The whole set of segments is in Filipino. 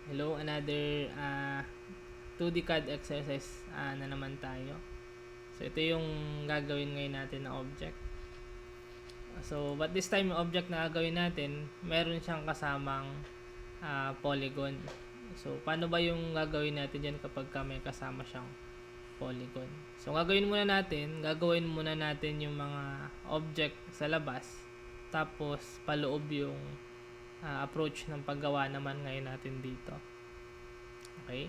Hello, another 2D CAD exercise na naman tayo. So, ito yung gagawin ngayon natin na object. So, but this time yung object na gagawin natin, meron siyang kasamang polygon. So, paano ba yung gagawin natin dyan kapag may kasama siyang polygon? So, gagawin muna natin yung mga object sa labas. Tapos, paloob yung approach ng paggawa naman ngayon natin dito. Okay?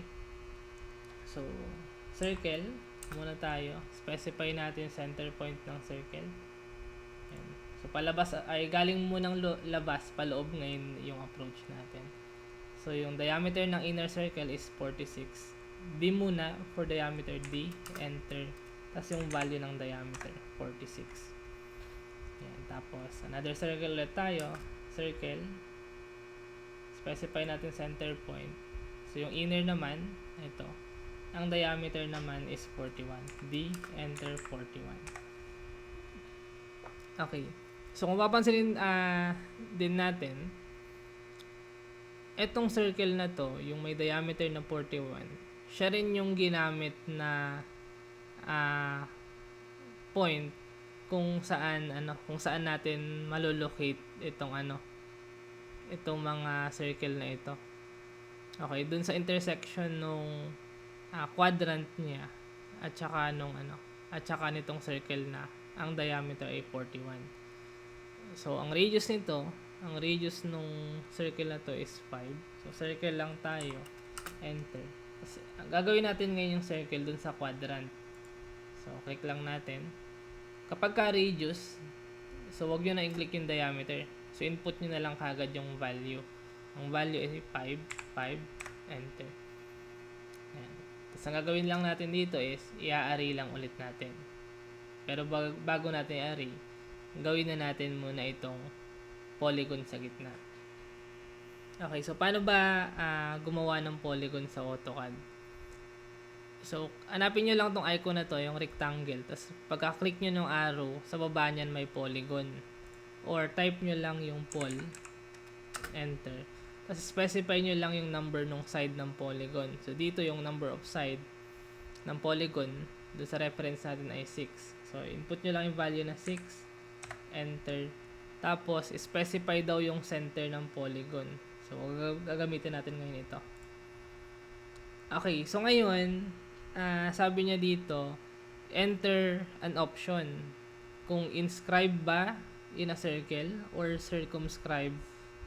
So, circle muna tayo. Specify natin yung center point ng circle. Ayan. So, palabas ay galing munang labas, paloob ngayon yung approach natin. So, yung diameter ng inner circle is 46. D muna for diameter D, enter. Tapos yung value ng diameter, 46. Ayan. Tapos, another circle ulit tayo. Circle. Specify natin center point. So, yung inner naman, ito. Ang diameter naman is 41. D, enter 41. Okay. So, kung papansinin din natin, etong circle na to, yung may diameter na 41, siya rin yung ginamit na point kung saan natin malolocate itong mga circle na ito. Okay, dun sa intersection nung quadrant niya at saka nitong circle na ang diameter ay 41. So, ang radius nung circle na to is 5. So, circle lang tayo. Enter. Kasi, gagawin natin ngayon yung circle dun sa quadrant. So, click lang natin. Kapag ka radius, so wag nyo na i-click yung diameter. So, input nyo na lang kagad yung value. Ang value is 5, 5, enter. Ayan. Tapos, ang gagawin lang natin dito is, i-array lang ulit natin. Pero bago natin i-array, gawin na natin muna itong polygon sa gitna. Okay, so paano ba gumawa ng polygon sa AutoCAD? So, hanapin nyo lang tong icon na to, yung rectangle. Tapos, pagka-click nyo ng arrow, sa baba niyan may polygon. Or, type nyo lang yung poly. Enter. Tapos, specify nyo lang yung number ng side ng polygon. So, dito yung number of side ng polygon. Doon sa reference natin ay 6. So, input nyo lang yung value na 6. Enter. Tapos, specify daw yung center ng polygon. So, gagamitin natin ngayon ito. Okay, so ngayon, sabi niya dito, enter an option. Kung inscribe ba in a circle or circumscribe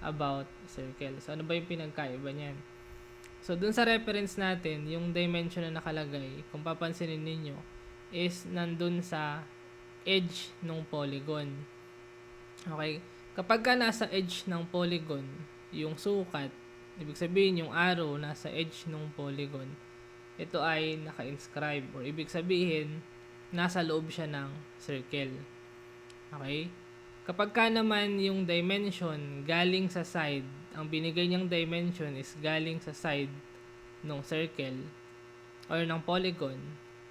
about circle. So, ano ba yung pinagkaiba niyan? So, dun sa reference natin, yung dimension na nakalagay, kung papansinin ninyo, is nandun sa edge ng polygon. Okay? Kapag ka nasa edge ng polygon, yung sukat, ibig sabihin yung arrow nasa edge ng polygon, ito ay naka-inscribe or ibig sabihin, nasa loob siya ng circle. Okay? Kapag ka naman yung dimension galing sa side, ang binigay niyang dimension is galing sa side ng circle or ng polygon,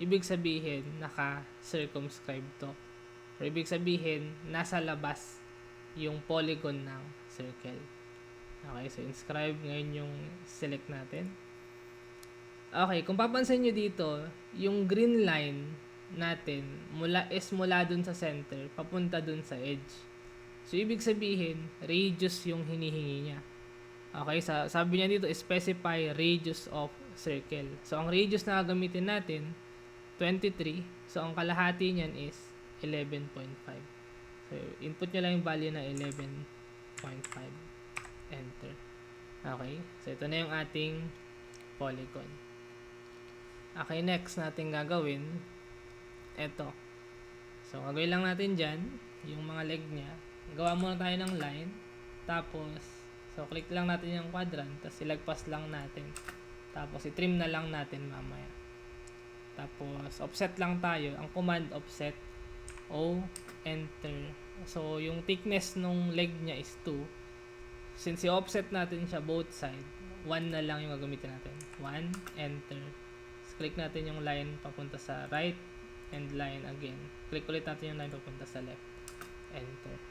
ibig sabihin, naka-circumscribe to. Or ibig sabihin, nasa labas yung polygon ng circle. Okay, so inscribe ngayon yung select natin. Okay, kung papansin nyo dito, yung green line natin mula dun sa center papunta dun sa edge. So, ibig sabihin, radius yung hinihingi niya. Okay, sabi niya dito, specify radius of circle. So, ang radius na gagamitin natin, 23. So, ang kalahati niyan is 11.5. So, input nyo lang yung value na 11.5. Enter. Okay, so ito na yung ating polygon. Okay, next natin gagawin, ito. So, gagawin lang natin dyan, yung mga leg niya. Gawa muna tayo ng line. Tapos, so, click lang natin yung quadrant. Tapos, ilagpas lang natin. Tapos, i-trim na lang natin mamaya. Tapos, offset lang tayo. Ang command, offset. O, enter. So, yung thickness nung leg niya is 2. Since i-offset natin siya both side, 1 na lang yung gagamitin natin. 1, enter. So, click natin yung line papunta sa right. And line again. Click ulit natin yung line papunta sa left. Enter.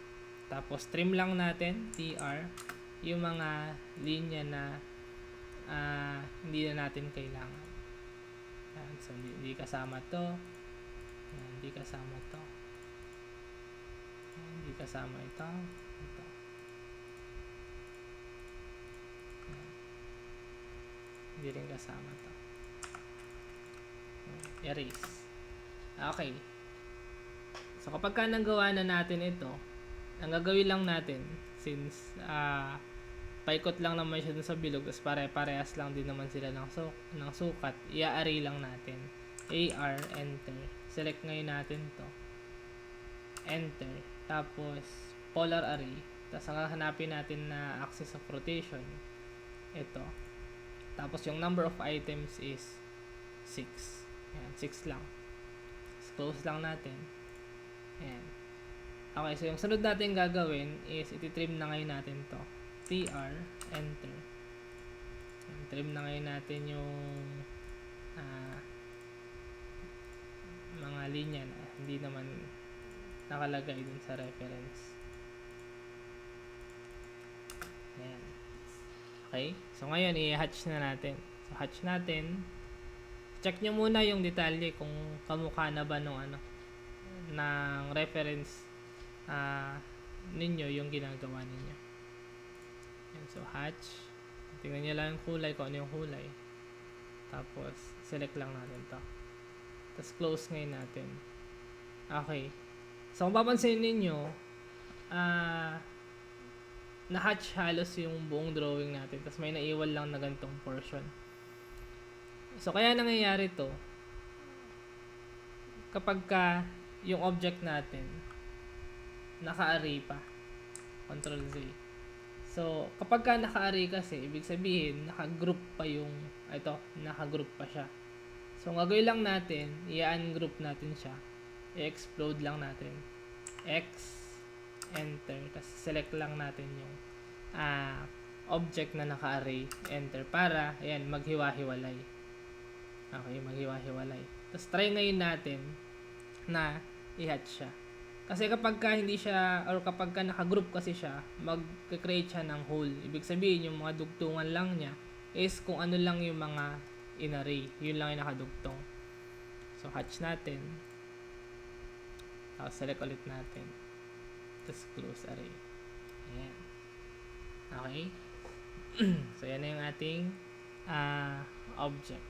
Tapos, trim lang natin, TR, yung mga linya na hindi na natin kailangan. Yan. So, hindi kasama to. Yan. Hindi kasama to. Yan. Hindi kasama ito. Ito. Yan. Hindi rin kasama to. Yan. Erase. Okay. So, kapag ka nagawa na natin ito, ang gagawin lang natin, since paikot lang naman siya dun sa bilog, tapos pare-parehas lang din naman sila ng sukat, i-array lang natin. AR, enter. Select ngayon natin to. Enter. Tapos, polar array. Tapos, ang hanapin natin na axis of rotation, ito. Tapos, yung number of items is 6. Ayan, 6 lang. Tapos, close lang natin. Ayan. Okay, so yung sunod natin gagawin is iti-trim na ngayon natin to. TR, enter. Ayan, trim na ngayon natin yung mga linya na hindi naman nakalagay dun sa reference. Ayan. Okay, so ngayon i-hatch na natin. So hatch natin. Check nyo muna yung detalye kung kamukha na ba nung ng reference ninyo yung ginagawa ninyo. Ayan, so hatch. Tingnan nyo lang yung kulay, kung ano yung kulay. Tapos select lang natin to. Tapos close ngayon natin. Okay. So kung papansin ninyo, na-hatch halos yung buong drawing natin. Tapos may naiwan lang na ganitong portion. So kaya nangyayari to, kapag ka yung object natin naka-array pa. Control Z. So, kapag ka naka-array kasi, ibig sabihin, naka-group pa naka-group pa siya. So, ang gagawin lang natin, i-ungroup natin siya. I-explode lang natin. X, enter. Tapos, select lang natin yung object na naka-array. Enter. Para, ayan, maghiwa-hiwalay. Okay, maghiwa-hiwalay. Tapos, try ngayon natin na i-hatch siya. Kasi kapag ka hindi siya, or kapag ka naka-group kasi siya, mag-create siya ng hole. Ibig sabihin, yung mga dugtungan lang niya is kung ano lang yung mga in-array. Yun lang yung nakadugtong. So, hatch natin. Tapos, select ulit natin. Tapos, close array. Ayan. Okay? So, yan na yung ating object.